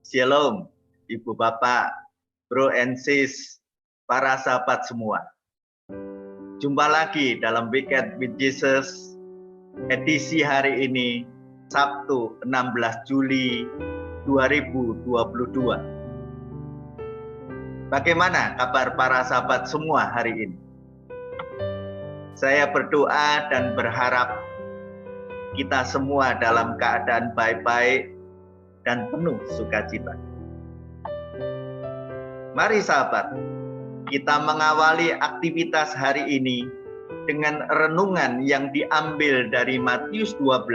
Shalom, Ibu Bapak, Bro and Sis, para sahabat semua. Jumpa lagi dalam Weekend with Jesus, edisi hari ini, Sabtu 16 Juli 2022. Bagaimana kabar para sahabat semua hari ini? Saya berdoa dan berharap kita semua dalam keadaan baik-baik dan penuh sukacita. Mari sahabat, kita mengawali aktivitas hari ini dengan renungan yang diambil dari Matius 12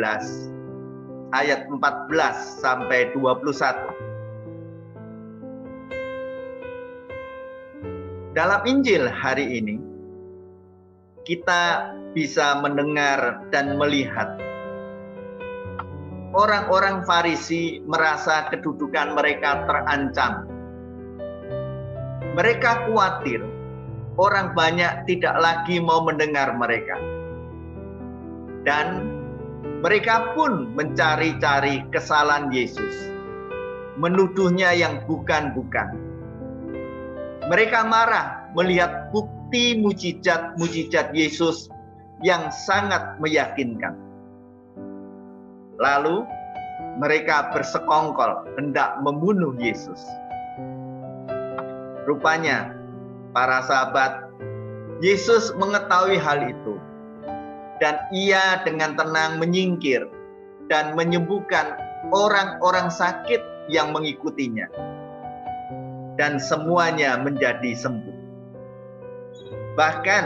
ayat 14 sampai 21. Dalam Injil hari ini, kita bisa mendengar dan melihat orang-orang Farisi merasa kedudukan mereka terancam. Mereka khawatir orang banyak tidak lagi mau mendengar mereka. Dan mereka pun mencari-cari kesalahan Yesus, menuduhnya yang bukan-bukan. Mereka marah melihat bukti mujizat Yesus yang sangat meyakinkan. Lalu mereka bersekongkol hendak membunuh Yesus. Rupanya para sahabat, Yesus mengetahui hal itu dan ia dengan tenang menyingkir dan menyembuhkan orang-orang sakit yang mengikutinya. Dan semuanya menjadi sembuh. Bahkan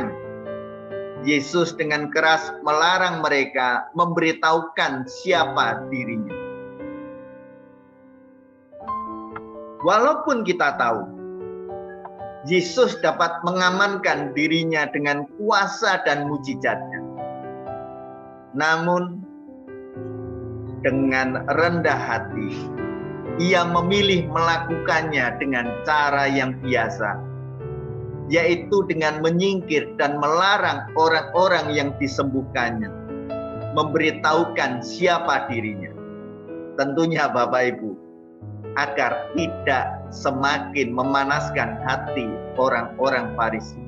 Yesus dengan keras melarang mereka memberitahukan siapa dirinya. Walaupun kita tahu Yesus dapat mengamankan dirinya dengan kuasa dan mujizatnya, namun dengan rendah hati ia memilih melakukannya dengan cara yang biasa, yaitu dengan menyingkir dan melarang orang-orang yang disembuhkannya memberitahukan siapa dirinya. Tentunya Bapak Ibu, agar tidak semakin memanaskan hati orang-orang Farisi.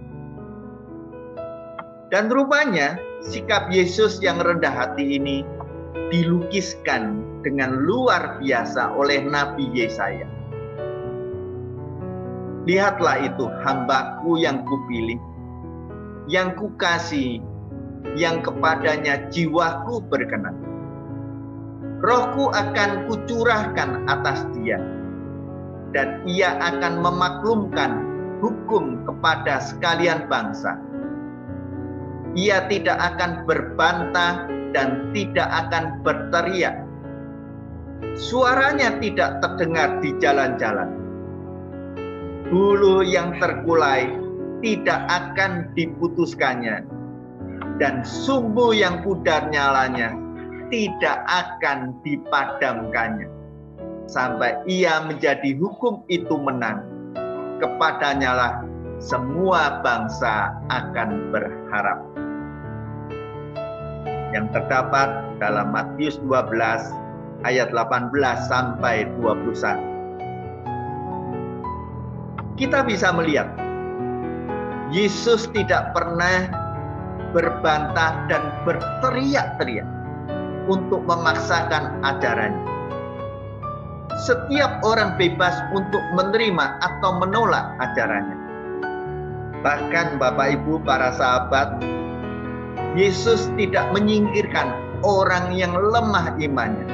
Dan rupanya sikap Yesus yang rendah hati ini dilukiskan dengan luar biasa oleh Nabi Yesaya. Lihatlah itu hamba-Ku yang Kupilih, yang Kukasihi, yang kepadanya jiwaku berkenan. Roh-Ku akan Kucurahkan atas dia, dan ia akan memaklumkan hukum kepada sekalian bangsa. Ia tidak akan berbantah dan tidak akan berteriak. Suaranya tidak terdengar di jalan-jalan. Bulu yang terkulai tidak akan diputuskannya, dan sumbu yang pudar nyalanya tidak akan dipadamkannya, sampai ia menjadi hukum itu menang. Kepadanya lah semua bangsa akan berharap. Yang terdapat dalam Matius 12 ayat 18 sampai 21. Kita bisa melihat Yesus tidak pernah berbantah dan berteriak-teriak untuk memaksakan ajarannya. Setiap orang bebas untuk menerima atau menolak ajarannya. Bahkan Bapak Ibu para sahabat, Yesus tidak menyingkirkan orang yang lemah imannya.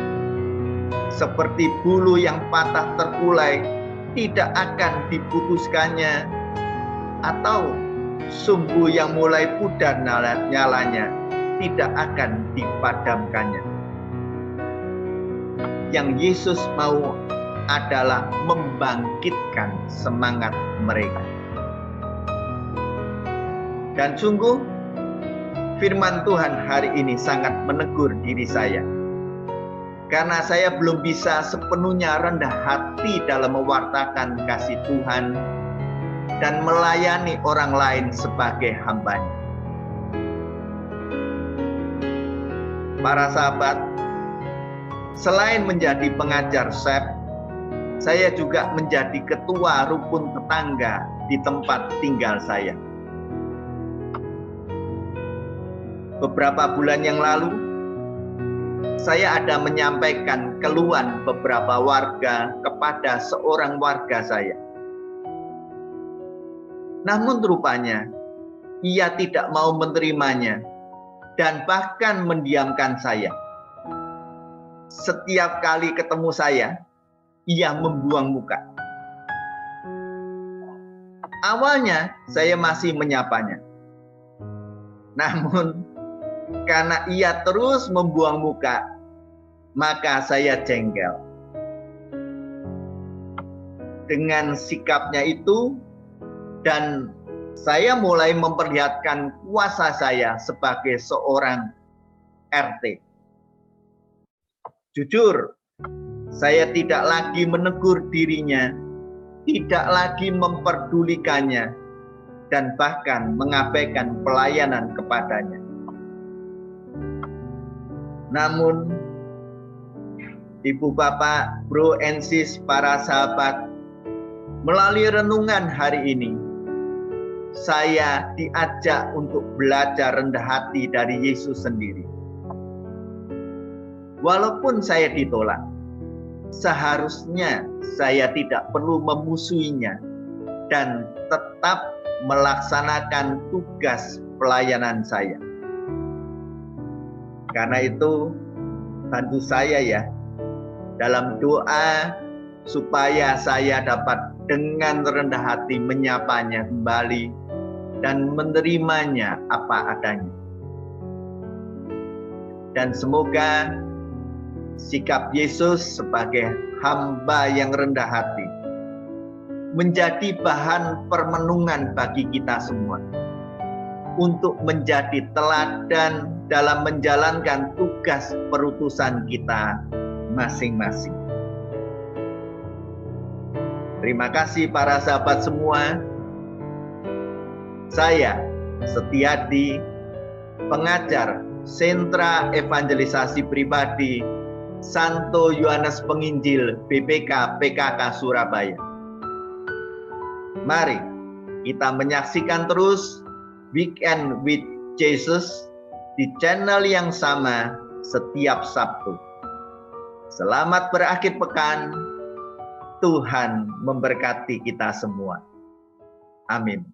Seperti bulu yang patah terkulai tidak akan diputuskannya, atau sumbu yang mulai pudar nyalanya tidak akan dipadamkannya. Yang Yesus mau adalah membangkitkan semangat mereka. Dan sungguh firman Tuhan hari ini sangat menegur diri saya. Karena saya belum bisa sepenuhnya rendah hati dalam mewartakan kasih Tuhan dan melayani orang lain sebagai hambanya. Para sahabat, selain menjadi pengajar SEP, saya juga menjadi ketua rukun tetangga di tempat tinggal saya. Beberapa bulan yang lalu, saya ada menyampaikan keluhan beberapa warga kepada seorang warga saya. Namun rupanya, ia tidak mau menerimanya dan bahkan mendiamkan saya. Setiap kali ketemu saya, ia membuang muka. Awalnya saya masih menyapanya. Namun karena ia terus membuang muka, maka saya jengkel. Dengan sikapnya itu, dan saya mulai memperlihatkan kuasa saya sebagai seorang RT. Jujur, saya tidak lagi menegur dirinya, tidak lagi memperdulikannya, dan bahkan mengabaikan pelayanan kepadanya. Namun, Ibu Bapak, Bro and Sis, para sahabat, melalui renungan hari ini, saya diajak untuk belajar rendah hati dari Yesus sendiri. Walaupun saya ditolak, seharusnya saya tidak perlu memusuhinya dan tetap melaksanakan tugas pelayanan saya. Karena itu, bantu saya ya, dalam doa supaya saya dapat dengan rendah hati menyapanya kembali dan menerimanya apa adanya. Dan semoga sikap Yesus sebagai hamba yang rendah hati menjadi bahan permenungan bagi kita semua untuk menjadi teladan dalam menjalankan tugas perutusan kita masing-masing. Terima kasih para sahabat semua. Saya Setiadi, pengajar Sentra Evangelisasi Pribadi Santo Yohanes Penginjil BPK PKK Surabaya. Mari kita menyaksikan terus Weekend with Jesus di channel yang sama setiap Sabtu. Selamat berakhir pekan. Tuhan memberkati kita semua. Amin.